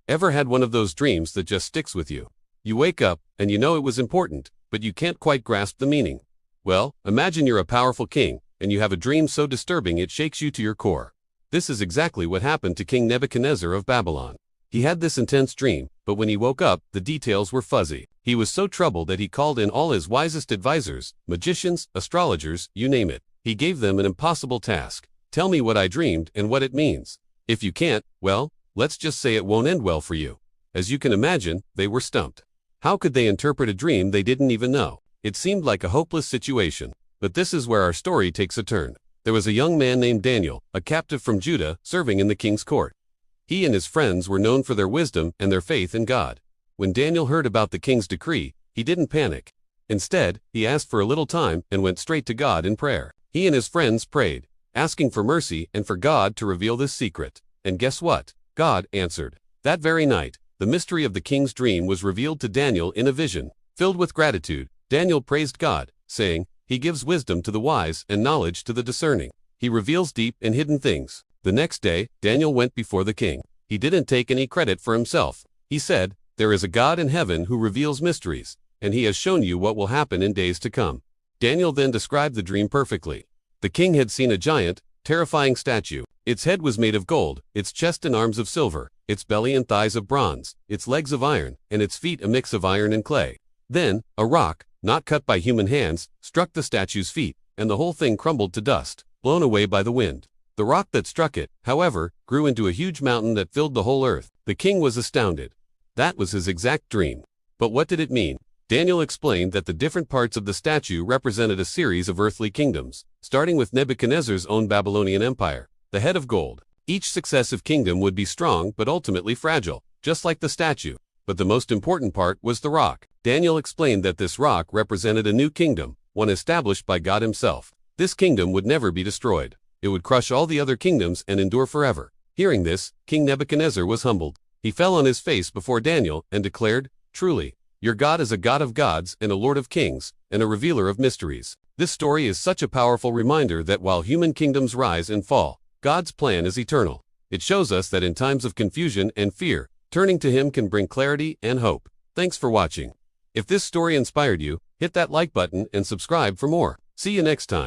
Ever had one of those dreams that just sticks with you? You wake up, and you know it was important, but you can't quite grasp the meaning. Well, imagine you're a powerful king, and you have a dream so disturbing it shakes you to your core. This is exactly what happened to King Nebuchadnezzar of Babylon. He had this intense dream, but when he woke up, the details were fuzzy. He was so troubled that he called in all his wisest advisors, magicians, astrologers, you name it. He gave them an impossible task. Tell me what I dreamed and what it means. If you can't, well, let's just say it won't end well for you. As you can imagine, they were stumped. How could they interpret a dream they didn't even know? It seemed like a hopeless situation. But this is where our story takes a turn. There was a young man named Daniel, a captive from Judah, serving in the king's court. He and his friends were known for their wisdom and their faith in God. When Daniel heard about the king's decree, he didn't panic. Instead, he asked for a little time and went straight to God in prayer. He and his friends prayed, asking for mercy and for God to reveal this secret. And guess what? God answered. That very night, the mystery of the king's dream was revealed to Daniel in a vision. Filled with gratitude, Daniel praised God, saying, "He gives wisdom to the wise and knowledge to the discerning. He reveals deep and hidden things." The next day, Daniel went before the king. He didn't take any credit for himself. He said, "There is a God in heaven who reveals mysteries, and he has shown you what will happen in days to come." Daniel then described the dream perfectly. The king had seen a giant, terrifying statue. Its head was made of gold, its chest and arms of silver, its belly and thighs of bronze, its legs of iron, and its feet a mix of iron and clay. Then, a rock, not cut by human hands, struck the statue's feet, and the whole thing crumbled to dust, blown away by the wind. The rock that struck it, however, grew into a huge mountain that filled the whole earth. The king was astounded. That was his exact dream. But what did it mean? Daniel explained that the different parts of the statue represented a series of earthly kingdoms, starting with Nebuchadnezzar's own Babylonian empire, the head of gold. Each successive kingdom would be strong but ultimately fragile, just like the statue. But the most important part was the rock. Daniel explained that this rock represented a new kingdom, one established by God himself. This kingdom would never be destroyed. It would crush all the other kingdoms and endure forever. Hearing this, King Nebuchadnezzar was humbled. He fell on his face before Daniel and declared, "Truly, your God is a God of gods and a Lord of kings, and a revealer of mysteries." This story is such a powerful reminder that while human kingdoms rise and fall, God's plan is eternal. It shows us that in times of confusion and fear, turning to Him can bring clarity and hope. Thanks for watching. If this story inspired you, hit that like button and subscribe for more. See you next time.